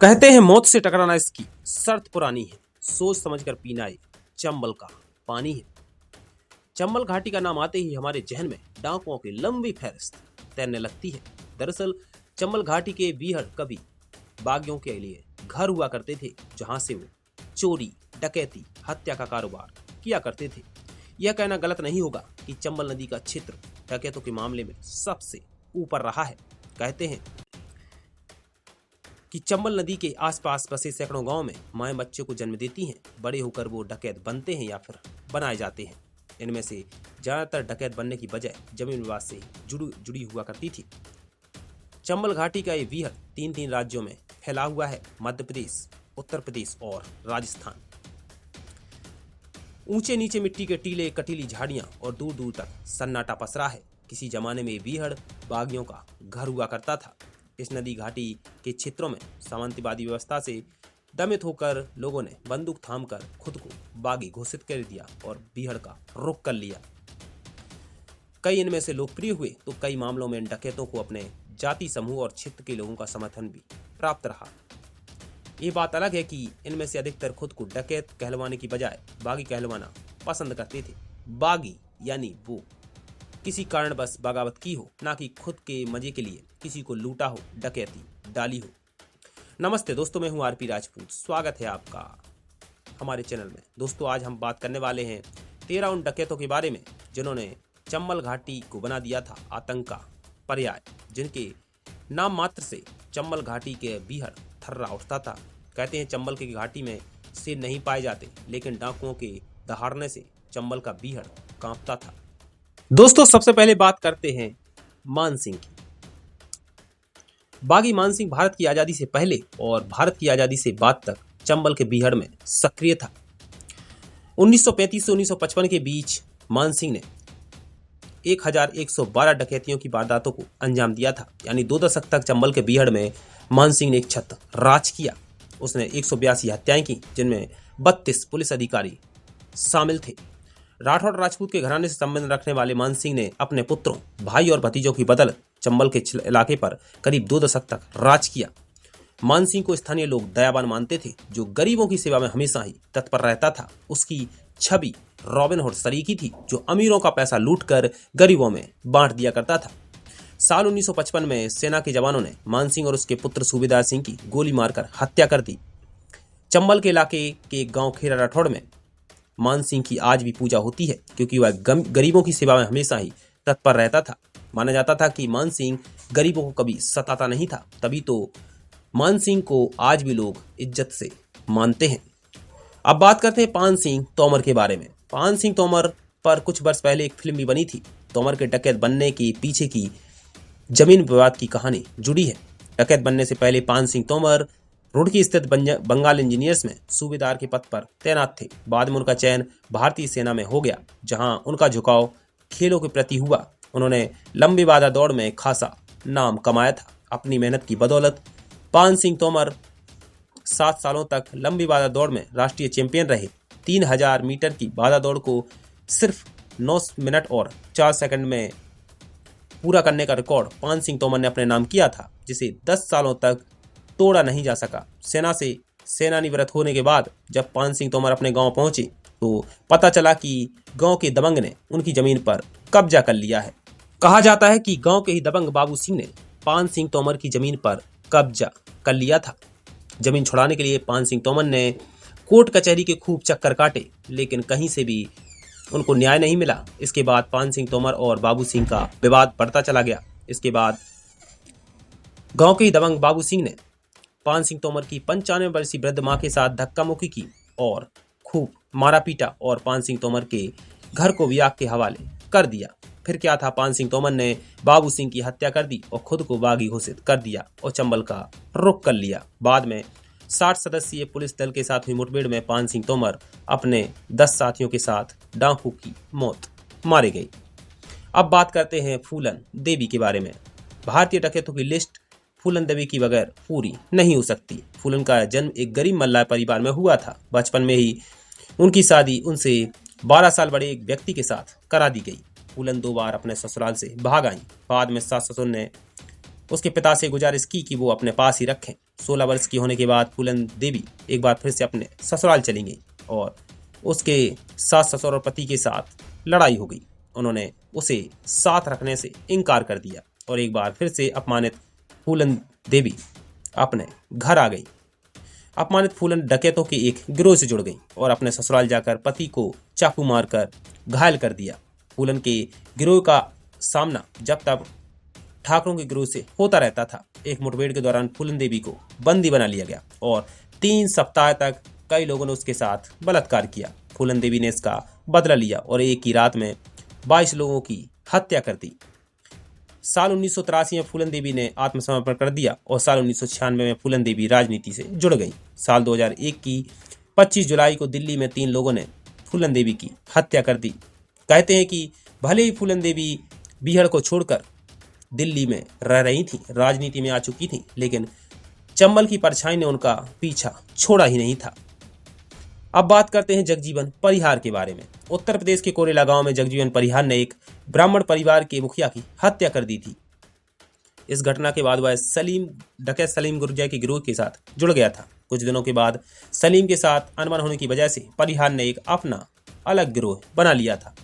कहते हैं मौत से टकराना इसकी शर्त पुरानी है, सोच समझकर पीना ये चंबल का पानी है। चंबल घाटी का नाम आते ही हमारे जहन में डाकुओं की लंबी फहरिस्त तैरने लगती है। दरअसल चंबल घाटी के बीहड़ कभी बागियों के लिए घर हुआ करते थे, जहां से वो चोरी, डकैती, हत्या का कारोबार किया करते थे। यह कहना गलत नहीं होगा कि चंबल नदी का क्षेत्र डकैतों के मामले में सबसे ऊपर रहा है। कहते हैं कि चंबल नदी के आसपास बसे सैकड़ों गांव में माएं बच्चों को जन्म देती हैं। बड़े होकर वो डकैत बनते हैं या फिर बनाए जाते हैं। इनमें से ज्यादातर डकैत बनने की बजाय जमीन विवाद से जुड़ी हुआ करती थी। चंबल घाटी का ये वीहड़ तीन तीन राज्यों में फैला हुआ है: मध्य प्रदेश, उत्तर प्रदेश और राजस्थान। ऊंचे नीचे मिट्टी के टीले, कटीली झाड़ियां और दूर दूर तक सन्नाटा पसरा है। किसी जमाने में वीहड़ बागियों का घर हुआ करता था। इस नदी घाटी के क्षेत्रों में सामंतवादी व्यवस्था से दमित होकर लोगों ने बंदूक थामकर खुद को बागी घोषित कर दिया और बीहड़ का रुख कर लिया। कई इनमें से लोकप्रिय हुए तो कई मामलों में इन डकैतों को अपने जाति समूह और क्षेत्र के लोगों का समर्थन भी प्राप्त रहा। ये बात अलग है कि इनमें से अधिकतर खुद को डकैत कहलवाने की बजाय बागी कहलवाना पसंद करते थे। बागी यानी वो किसी कारण बस बगावत की हो, ना कि खुद के मजे के लिए किसी को लूटा हो, डकैती डाली हो। नमस्ते दोस्तों, मैं हूं आरपी राजपूत। स्वागत है आपका हमारे चैनल में। दोस्तों, आज हम बात करने वाले हैं 13 उन डकैतों के बारे में जिन्होंने चंबल घाटी को बना दिया था आतंक का पर्याय, जिनके नाम मात्र से चंबल घाटी के बीहड़ थर्रा उठता था। कहते हैं चंबल की घाटी में शेर नहीं पाए जाते, लेकिन डाकुओं के दहाड़ने से चंबल का बीहड़ कांपता था। दोस्तों, सबसे पहले बात करते हैं मान सिंह की। बागी मान सिंह भारत की आजादी से पहले और भारत की आजादी से बाद तक चंबल के बीहड़ में सक्रिय था। 1935 से 1955 के बीच मान सिंह ने 1112 डकैतियों की वारदातों को अंजाम दिया था। यानी 2 दशक तक चंबल के बीहड़ में मान सिंह ने एक छत राज किया। उसने 182 हत्याएं की, जिनमें 32 पुलिस अधिकारी शामिल थे। राठौड़ राजपूत के घराने से संबंध रखने वाले मान सिंह ने अपने पुत्रों, भाई और भतीजों की बदौलत चंबल के इलाके पर करीब 2 दशक तक राज किया। मान सिंह को स्थानीय लोग दयावान मानते थे, जो गरीबों की सेवा में हमेशा ही तत्पर रहता था। उसकी छवि रॉबिन हुड सरीखी थी, जो अमीरों का पैसा लूटकर गरीबों में बांट दिया करता था। साल 1955 में सेना के जवानों ने मान सिंह और उसके पुत्र सूबेदार सिंह की गोली मारकर हत्या कर दी। चंबल के इलाके के एक गांव खेरा राठौड़ में मान सिंह की आज भी पूजा होती है, क्योंकि वह गरीबों की सेवा में हमेशा ही तत्पर रहता था। माना जाता था कि मान सिंह गरीबों को कभी सताता नहीं था, तभी तो मान सिंह को आज भी लोग इज्जत से मानते हैं। अब बात करते हैं पान सिंह तोमर के बारे में। पान सिंह तोमर पर कुछ वर्ष पहले एक फिल्म भी बनी थी। तोमर के डकैत बनने के पीछे की जमीन विवाद की कहानी जुड़ी है। डकैत बनने से पहले पान सिंह तोमर रुड़की स्थित बंगाल इंजीनियर्स में सूबेदार के पद पर तैनात थे। बाद में उनका चयन भारतीय सेना में हो गया, जहां उनका झुकाव खेलों के प्रति हुआ। उन्होंने लंबी बाधा दौड़ में खासा नाम कमाया था। अपनी मेहनत की बदौलत पान सिंह तोमर 7 सालों तक लंबी बाधा दौड़ में राष्ट्रीय चैंपियन रहे। 3000 मीटर की बाधा दौड़ को सिर्फ 9 मिनट और 4 सेकंड में पूरा करने का रिकॉर्ड पान सिंह तोमर ने अपने नाम किया था, जिसे 10 सालों तक तोड़ा नहीं जा सका। सेना से सेनानिवृत्त होने के बाद जब पान सिंह तोमर अपने गांव पहुंचे तो पता चला कि गांव के दबंग ने उनकी जमीन पर कब्जा कर लिया है। कहा जाता है कि गांव के ही दबंग बाबू सिंह ने पान सिंह तोमर की जमीन पर कब्जा कर लिया था। जमीन छुड़ाने के लिए पान सिंह तोमर ने कोर्ट कचहरी के खूब चक्कर काटे, लेकिन कहीं से भी उनको न्याय नहीं मिला। इसके बाद पान सिंह तोमर और बाबू सिंह का विवाद बढ़ता चला गया। इसके बाद गांव के ही दबंग बाबू सिंह ने पान सिंह तोमर की 95 वर्षीय वृद्ध मां के साथ धक्का मुक्की की और खूब मारा पीटा और पान सिंह तोमर के घर को भी आग के हवाले कर दिया। फिर क्या था, पान सिंह तोमर ने बाबू सिंह की हत्या कर दी और खुद को बागी घोषित कर दिया और चंबल का रुख कर लिया। बाद में 60 सदस्यीय पुलिस दल के साथ हुई मुठभेड़ में पान सिंह तोमर अपने 10 साथियों के साथ डाकू की मौत मारे गई। अब बात करते हैं फूलन देवी के बारे में। भारतीय डकैतों की लिस्ट फूलन देवी की बगैर पूरी नहीं हो सकती। फूलन का जन्म एक गरीब मल्लाह परिवार में हुआ था। बचपन में ही उनकी शादी उनसे 12 साल बड़े एक व्यक्ति के साथ करा दी गई। फूलन 2 बार अपने ससुराल से भाग आई। बाद में सास ससुर ने उसके पिता से गुजारिश की कि वो अपने पास ही रखें। 16 वर्ष की होने के बाद फूलन देवी एक बार फिर से अपने ससुराल चली गई और उसके सास ससुर और पति के साथ लड़ाई हो गई। उन्होंने उसे साथ रखने से इनकार कर दिया और एक बार फिर से अपमानित फूलन देवी अपने घर आ गई। अपमानित फूलन डकैतों के एक गिरोह से जुड़ गई और अपने ससुराल जाकर पति को चाकू मारकर घायल कर दिया। फूलन के गिरोह का सामना जब तक ठाकरों के गिरोह से होता रहता था। एक मुठभेड़ के दौरान फूलन देवी को बंदी बना लिया गया और 3 सप्ताह तक कई लोगों ने उसके साथ बलात्कार किया। फूलन देवी ने इसका बदला लिया और एक ही रात में 22 लोगों की हत्या कर दी। साल 1983 में फूलन देवी ने आत्मसमर्पण कर दिया और साल 1996 में फूलन देवी राजनीति से जुड़ गई। साल 2001 की 25 जुलाई को दिल्ली में 3 लोगों ने फूलन देवी की हत्या कर दी। कहते हैं कि भले ही फूलन देवी बीहड़ को छोड़कर दिल्ली में रह रही थी, राजनीति में आ चुकी थी, लेकिन चंबल की परछाई ने उनका पीछा छोड़ा ही नहीं था। अब बात करते हैं जगजीवन परिहार के बारे में। उत्तर प्रदेश के कोरेला गांव में जगजीवन परिहार ने एक ब्राह्मण परिवार के मुखिया की हत्या कर दी थी। इस घटना के बाद वह डकैत सलीम गुर्जर के गिरोह के साथ जुड़ गया था। कुछ दिनों के बाद सलीम के साथ अनबन होने की वजह से परिहार ने एक अपना अलग गिरोह बना लिया था।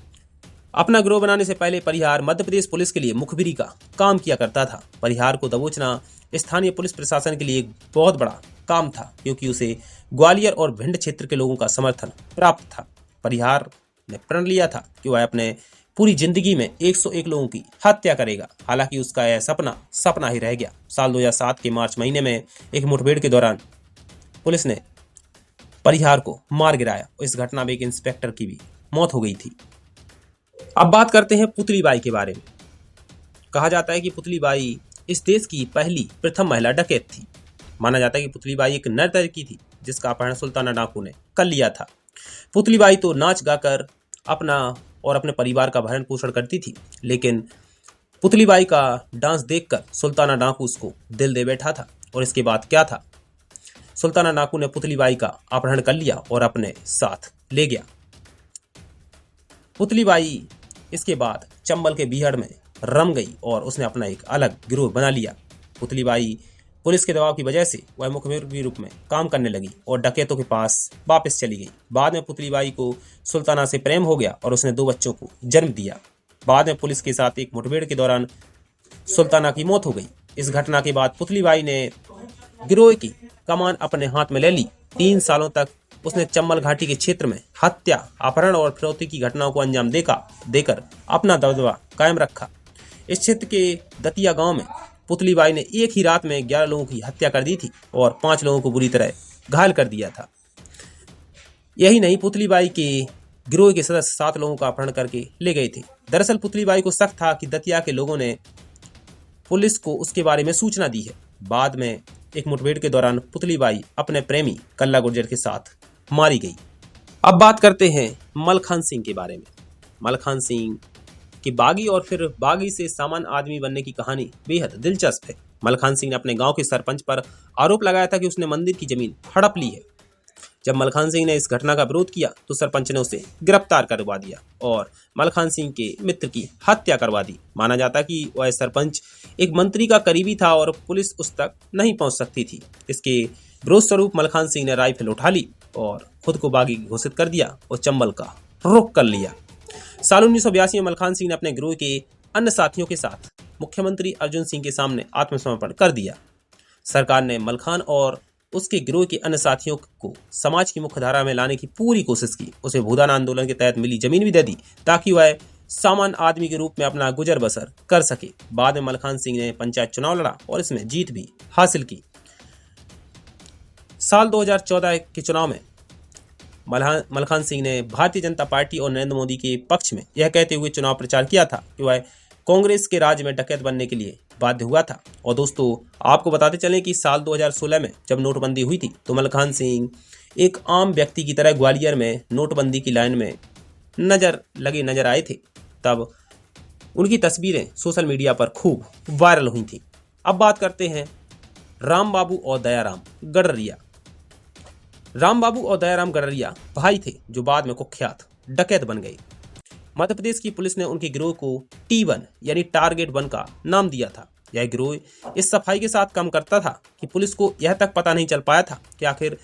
अपना गिरोह बनाने से पहले परिहार मध्य प्रदेश पुलिस के लिए मुखबिरी का काम किया करता था। परिहार को दबोचना स्थानीय पुलिस प्रशासन के लिए एक बहुत बड़ा काम था, क्योंकि उसे ग्वालियर और भिंड क्षेत्र के लोगों का समर्थन प्राप्त था। परिहार ने प्रण लिया था कि वह अपने पूरी जिंदगी में 101 लोगों की हत्या करेगा। हालांकि उसका यह सपना ही रह गया। साल 2007 के मार्च महीने में एक मुठभेड़ के दौरान पुलिस ने परिहार को मार गिराया। इस घटना में एक इंस्पेक्टर की भी मौत हो गई थी। अब बात करते हैं पुतलीबाई के बारे में। कहा जाता है कि पुतलीबाई इस देश की प्रथम महिला डकैत थी। माना जाता है कि पुतलीबाई एक नर्तकी थी जिसका अपहरण सुल्ताना डाकू ने कर लिया था। पुतलीबाई तो नाच गाकर अपना और अपने परिवार का भरण पोषण करती थी, लेकिन पुतलीबाई का डांस देखकर सुल्ताना डाकू उसको दिल दे बैठा था। और इसके बाद क्या था, सुल्ताना डाकू ने पुतलीबाई का अपहरण कर लिया और अपने साथ ले गया। पुतलीबाई इसके बाद चंबल के बीहड़ में रम गई और उसने अपना एक अलग गिरोह बना लिया। पुतलीबाई पुलिस के दबाव की वजह से वह मुखबिर के रूप में काम करने लगी और डकैतों के पास वापस चली गई। बाद में पुतलीबाई को सुल्ताना से प्रेम हो गया और उसने 2 बच्चों को जन्म दिया। बाद में पुलिस के साथ एक मुठभेड़ के दौरान सुल्ताना की मौत हो गई। इस घटना के बाद पुतलीबाई ने गिरोह की कमान अपने हाथ में ले ली। 3 सालों तक उसने चंबल घाटी के क्षेत्र में हत्या, अपहरण और फिरौती की घटनाओं को अंजाम देकर अपना दबदबा कायम रखा। इस क्षेत्र के दतिया गांव में पुतलीबाई ने एक ही रात में 11 लोगों की हत्या कर दी थी और 5 लोगों को बुरी तरह घायल कर दिया था। यही नहीं, पुतलीबाई के गिरोह के सदस्य 7 लोगों का अपहरण करके ले गए थे। दरअसल पुतलीबाई को शक था कि दतिया के लोगों ने पुलिस को उसके बारे में सूचना दी है। बाद में एक मुठभेड़ के दौरान पुतलीबाई अपने प्रेमी कल्ला गुर्जर के साथ मारी गई। अब बात करते हैं मलखान सिंह के बारे में। मलखान सिंह की बागी और फिर बागी से सामान्य आदमी बनने की कहानी बेहद दिलचस्प है। मलखान सिंह ने अपने गांव के सरपंच पर आरोप लगाया था कि उसने मंदिर की जमीन हड़प ली है। जब मलखान सिंह ने इस घटना का विरोध किया तो सरपंच ने उसे गिरफ्तार करवा दिया और मलखान सिंह के मित्र की हत्या करवा दी। माना जाता कि वह सरपंच एक मंत्री का करीबी था और पुलिस उस तक नहीं पहुंच सकती थी। इसके विरोध स्वरूप मलखान सिंह ने राइफल उठा ली और खुद को बागी घोषित कर दिया और चंबल का रुख कर लिया। साल 1982 में मलखान सिंह ने अपने गिरोह के अन्य साथियों के साथ मुख्यमंत्री अर्जुन सिंह के सामने आत्मसमर्पण कर दिया। सरकार ने मलखान और उसके गिरोह के अन्य साथियों को समाज की मुख्य धारा में लाने की पूरी कोशिश की। उसे भूदान आंदोलन के तहत मिली जमीन भी दे दी ताकि वह सामान्य आदमी के रूप में अपना गुजर बसर कर सके। बाद में मलखान सिंह ने पंचायत चुनाव लड़ा और इसमें जीत भी हासिल की। साल 2014 के चुनाव में मलखान सिंह ने भारतीय जनता पार्टी और नरेंद्र मोदी के पक्ष में यह कहते हुए चुनाव प्रचार किया था कि वह कांग्रेस के राज में डकैत बनने के लिए बाध्य हुआ था। और दोस्तों, आपको बताते चलें कि साल 2016 में जब नोटबंदी हुई थी तो मलखान सिंह एक आम व्यक्ति की तरह ग्वालियर में नोटबंदी की लाइन में नजर आए थे। तब उनकी तस्वीरें सोशल मीडिया पर खूब वायरल हुई थी। अब बात करते हैं राम बाबू और दयाराम गडरिया। राम बाबू और दयाराम गडरिया भाई थे जो बाद में कुख्यात डकैत बन गए। मध्य प्रदेश की पुलिस ने उनके गिरोह को T1 यानी टारगेट 1 का नाम दिया था। यह गिरोह इस सफाई के साथ काम करता था कि पुलिस को यह तक पता नहीं चल पाया था कि आखिर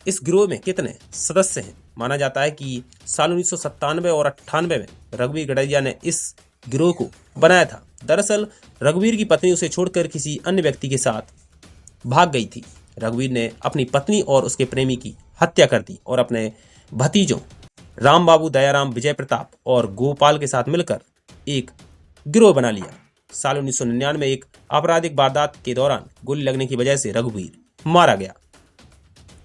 इस गिरोह में कितने सदस्य हैं। माना जाता है कि साल 1997 और 98 में रघुवीर गड़रिया ने इस गिरोह को बनाया था। दरअसल रघुवीर की पत्नी उसे छोड़कर किसी अन्य व्यक्ति के साथ भाग गई थी। रघुवीर ने अपनी पत्नी और उसके प्रेमी की हत्या कर दी और अपने भतीजों राम बाबू, दयाराम, विजय प्रताप और गोपाल के साथ मिलकर एक गिरोह बना लिया। साल 1999 में एक आपराधिक वारदात के दौरान गोली लगने की वजह से रघुवीर मारा गया।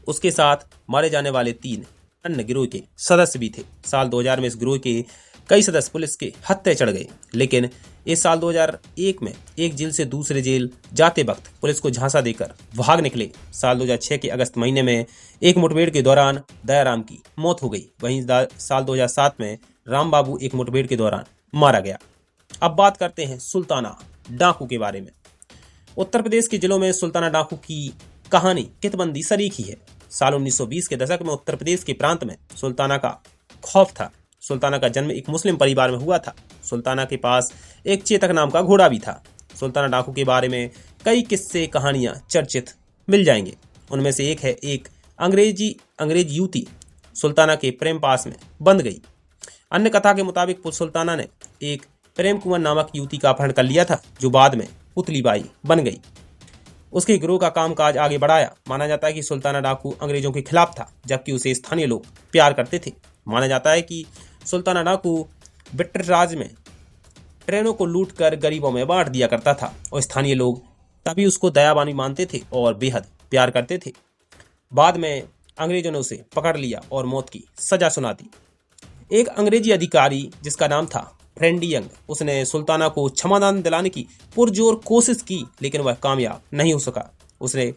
उसके साथ मारे जाने वाले 3 अन्य गिरोह के सदस्य भी थे। साल 2000 में इस गिरोह के कई सदस्य पुलिस के हत्थे चढ़ गए, लेकिन इस साल 2001 में एक जेल से दूसरे जेल जाते वक्त पुलिस को झांसा देकर भाग निकले। साल 2006 के अगस्त महीने में एक मुठभेड़ के दौरान दयाराम की मौत हो गई। वहीं साल 2007 में राम बाबू एक मुठभेड़ के दौरान मारा गया। अब बात करते हैं सुल्ताना डाकू के बारे में। उत्तर प्रदेश के जिलों में सुल्ताना डाकू की कहानी कितबंदी सरीखी है। साल 1920 के दशक में उत्तर प्रदेश के प्रांत में सुल्ताना का खौफ था। सुल्ताना का जन्म एक मुस्लिम परिवार में हुआ था। सुल्ताना के पास एक चेतक नाम का घोड़ा भी था। सुल्ताना डाकू के बारे में कई किस्से कहानियां चर्चित मिल जाएंगे। उनमें से एक है एक अंग्रेज युवती सुल्ताना के प्रेम पास में बंध गई। अन्य कथा के मुताबिक सुल्ताना ने एक प्रेम कुंवर नामक युवती का अपहरण कर लिया था, जो बाद में पुतली बाई बन गई। उसके गिरोह का कामकाज आगे बढ़ाया। माना जाता है कि सुल्ताना डाकू अंग्रेजों के खिलाफ था, जबकि उसे स्थानीय लोग प्यार करते थे। माना जाता है कि सुल्ताना डाकू ब्रिटिश राज में ट्रेनों को लूटकर गरीबों में बांट दिया करता था और स्थानीय लोग तभी उसको दयावानी मानते थे और बेहद प्यार करते थे। बाद में अंग्रेजों ने उसे पकड़ लिया और मौत की सजा सुना दी। एक अंग्रेजी अधिकारी जिसका नाम था फ्रेंडी यंग, उसने सुल्ताना को क्षमादान दिलाने की पुरजोर कोशिश की, लेकिन वह कामयाब नहीं हो सका। उसने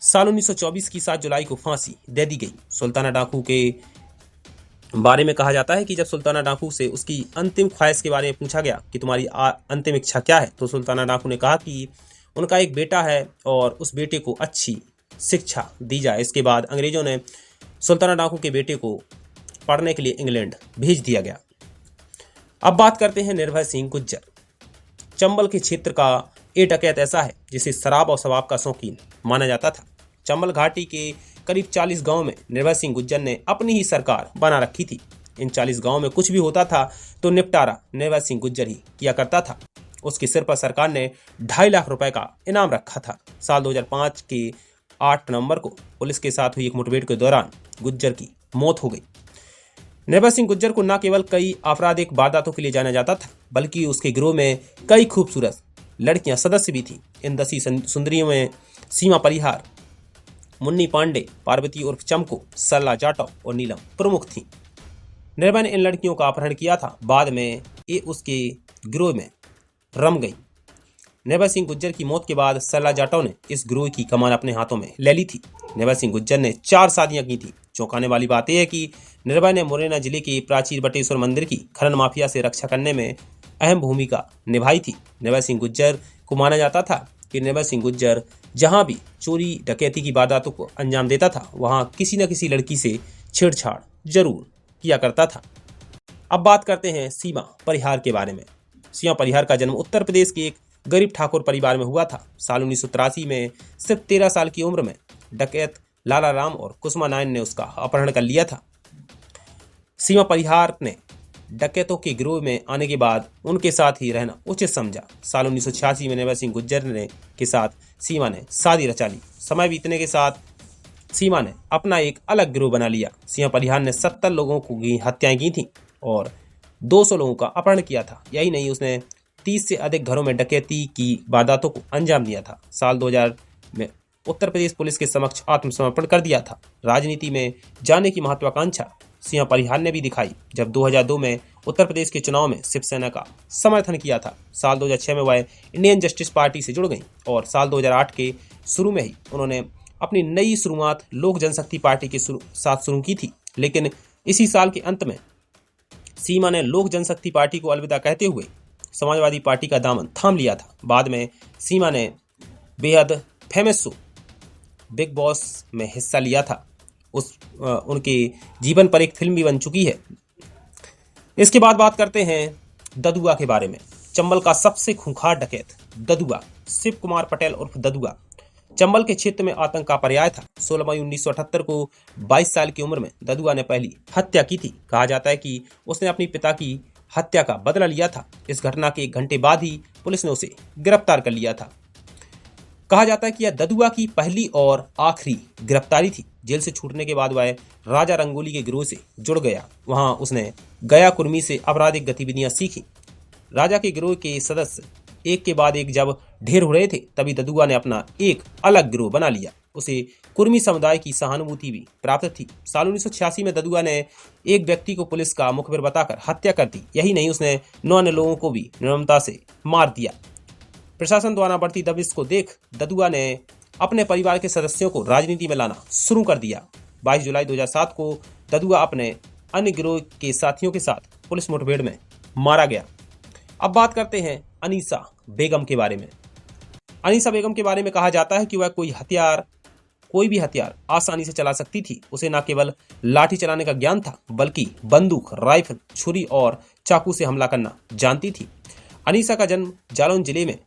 साल 1924 की 7 जुलाई को फांसी दे दी गई। सुल्ताना डाकू के बारे में कहा जाता है कि जब सुल्ताना डाकू से उसकी अंतिम ख्वाहिश के बारे में पूछा गया कि तुम्हारी अंतिम इच्छा क्या है, तो सुल्ताना डाकू ने कहा कि उनका एक बेटा है और उस बेटे को अच्छी शिक्षा दी जाए। इसके बाद अंग्रेजों ने सुल्ताना डाकू के बेटे को पढ़ने के लिए इंग्लैंड भेज दिया गया। अब बात करते हैं निर्भय सिंह गुज्जर। चंबल के क्षेत्र का एक डकैत ऐसा है जिसे शराब और शबाब का शौकीन माना जाता था। चंबल घाटी के करीब 40 गांव में निर्भय सिंह गुज्जर ने अपनी ही सरकार बना रखी थी। इन 40 गांव में कुछ भी होता था तो निपटारा निर्भय सिंह गुज्जर ही किया करता था। उसके सिर पर सरकार ने 2.5 लाख रुपए का इनाम रखा था। साल 2005 के 8 नवंबर को पुलिस के साथ हुई एक मुठभेड़ के दौरान गुज्जर की मौत हो गई। निर्भय सिंह गुज्जर को न केवल कई आपराधिक वारदातों के लिए जाना जाता था, बल्कि उसके गिरोह में कई खूबसूरत लड़कियां सदस्य भी थीं। इन 10 सुंदरियों में सीमा परिहार, मुन्नी पांडे, पार्वती उर्फ चमको, सरला जाटव और नीलम प्रमुख थीं। निर्भय ने इन लड़कियों का अपहरण किया था। बाद में ये उसके गिरोह में रम गई। निर्भय सिंह गुज्जर की मौत के बाद सरला जाटव ने इस गिरोह की कमान अपने हाथों में ले ली थी। निर्भय सिंह गुज्जर ने 4 शादियां की थी। चौंकाने वाली बात यह है कि निर्भय ने मुरैना जिले के प्राचीर बटेश्वर मंदिर की खनन माफिया से रक्षा करने में अहम भूमिका निभाई थी। निर्भय सिंह गुज्जर को माना जाता था कि निर्भय सिंह गुज्जर जहां भी चोरी डकैती की वारदातों को अंजाम देता था, वहां किसी न किसी लड़की से छेड़छाड़ जरूर किया करता था। अब बात करते हैं सीमा परिहार के बारे में। सीमा परिहार का जन्म उत्तर प्रदेश के एक गरीब ठाकुर परिवार में हुआ था। साल 1983 में सिर्फ 13 साल की उम्र में डकैत लाला राम और कुसुमा नायन ने उसका अपहरण कर लिया था। सीमा परिहार ने डकैतों के गिरोह में आने के बाद उनके साथ ही रहना उचित समझा। साल 1986 में निर्भय सिंह गुज्जर के साथ सीमा ने शादी रचा ली। समय बीतने के साथ सीमा ने अपना एक अलग गिरोह बना लिया। सीमा परिहार ने 70 लोगों की हत्याएं की थी और 200 लोगों का अपहरण किया था। यही नहीं, उसने 30 से अधिक घरों में डकैती की वारदातों को अंजाम दिया था। साल 2000 में उत्तर प्रदेश पुलिस के समक्ष आत्मसमर्पण कर दिया था। राजनीति में जाने की महत्वाकांक्षा सीमा परिहार ने भी दिखाई जब 2002 में उत्तर प्रदेश के चुनाव में शिवसेना का समर्थन किया था। साल 2006 में वह इंडियन जस्टिस पार्टी से जुड़ गई और साल 2008 के शुरू में ही उन्होंने अपनी नई शुरुआत लोक जनशक्ति पार्टी के साथ शुरू की थी। लेकिन इसी साल के अंत में सीमा ने लोक जनशक्ति पार्टी को अलविदा कहते हुए समाजवादी पार्टी का दामन थाम लिया था। बाद में सीमा ने बेहद फेमस शो बिग बॉस में हिस्सा लिया था। उनके जीवन पर एक फिल्म भी बन चुकी है। इसके बाद बात करते हैं ददुआ के बारे में। चंबल का सबसे खूंखार डकैत ददुआ शिव कुमार पटेल उर्फ ददुआ चंबल के क्षेत्र में आतंक का पर्याय था। 16 मई 1978 को 22 साल की उम्र में ददुआ ने पहली हत्या की थी। कहा जाता है कि उसने अपने पिता की हत्या का बदला लिया था। इस घटना के 1 घंटे बाद ही पुलिस ने उसे गिरफ्तार कर लिया था। कहा जाता है कि यह ददुआ की पहली और आखिरी गिरफ्तारी थी। जेल से छूटने के बाद वह राजा रंगोली के गिरोह से जुड़ गया। वहां उसने गया कुर्मी से आपराधिक गतिविधियां सीखी। राजा के गिरोह के सदस्य एक के बाद एक जब ढेर हो रहे थे, तभी ददुआ ने अपना एक अलग गिरोह बना लिया। उसे कुर्मी समुदाय की सहानुभूति भी प्राप्त थी। साल 1986 में ददुआ ने एक व्यक्ति को पुलिस का मुखबिर बताकर हत्या कर दी। यही नहीं, उसने 9 अन्य लोगों को भी निर्ममता से मार दिया। प्रशासन द्वारा बढ़ती दबिश को देख ददुआ ने अपने परिवार के सदस्यों को राजनीति में लाना शुरू कर दिया। 22 जुलाई 2007 को ददुआ अपने अन्य गिरोह के साथियों के साथ पुलिस मुठभेड़ में मारा गया। अब बात करते हैं अनीसा बेगम के बारे में। अनीसा बेगम के बारे में कहा जाता है कि वह कोई भी हथियार आसानी से चला सकती थी। उसे न केवल लाठी चलाने का ज्ञान था, बल्कि बंदूक, राइफल, छुरी और चाकू से हमला करना जानती थी। अनीसा का जन्म जालौन जिले में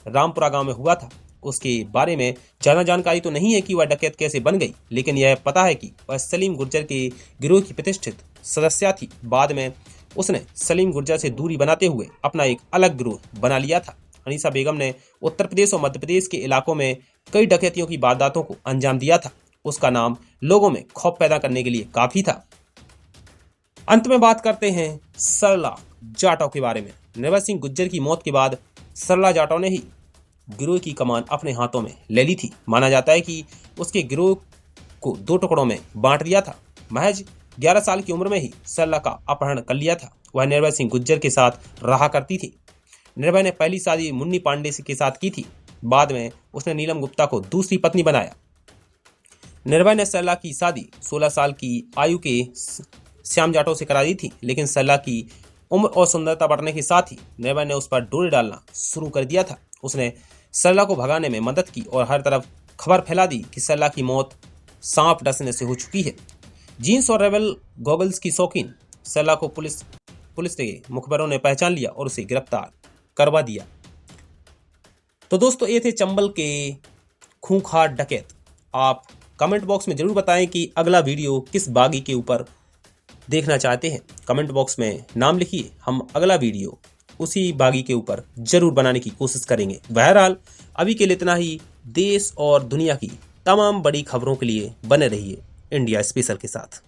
रामपुरा गांव में हुआ था। उसके बारे में ज्यादा जानकारी तो नहीं है कि वह डकैत कैसे बन गई, लेकिन यह पता है कि वह सलीम गुर्जर के गिरोह की प्रतिष्ठित सदस्य थी। बाद में उसने सलीम गुर्जर से दूरी बनाते हुए अपना एक अलग गिरोह बना लिया था। अनीसा बेगम ने उत्तर प्रदेश और मध्य प्रदेश के इलाकों में कई डकैतियों की वारदातों को अंजाम दिया था। उसका नाम लोगों में खौफ पैदा करने के लिए काफी था। अंत में बात करते हैं सरला जाटव के बारे में। निर्भय सिंह गुर्जर की मौत के बाद सरला जाटव ने ही गिरोह की कमान अपने हाथों में ले ली थी। माना जाता है कि उसके गिरोह को 2 टुकड़ों में बांट दिया था। महज 11 साल की उम्र में ही सरला का अपहरण कर लिया था। वह निर्भय सिंह गुर्जर के साथ रहा करती थी। निर्भय ने पहली शादी मुन्नी पांडे के साथ की थी। बाद में उसने नीलम गुप्ता को दूसरी पत्नी बनाया। निर्भय ने सरला की शादी 16 साल की आयु के श्याम जाटव से करा दी थी, लेकिन सरला की उम्र और सुंदरता बढ़ने के साथ ही निर्भय ने उस पर डोरी डालना शुरू कर दिया था। उसने सरला को भगाने में मदद की और हर तरफ खबर फैला दी कि सरला की मौत सांप डसने से हो चुकी है। जीन्स और रेबल गॉगल्स की शौकीन सरला को पुलिस के मुखबिरों ने पहचान लिया और उसे गिरफ्तार करवा दिया। तो दोस्तों, ये थे चंबल के खूंखार डकैत। आप कमेंट बॉक्स में जरूर बताएं कि अगला वीडियो किस बागी के ऊपर देखना चाहते हैं। कमेंट बॉक्स में नाम लिखिए, हम अगला वीडियो उसी बागी के ऊपर जरूर बनाने की कोशिश करेंगे। बहरहाल अभी के लिए इतना ही। देश और दुनिया की तमाम बड़ी खबरों के लिए बने रहिए इंडिया स्पेशल के साथ।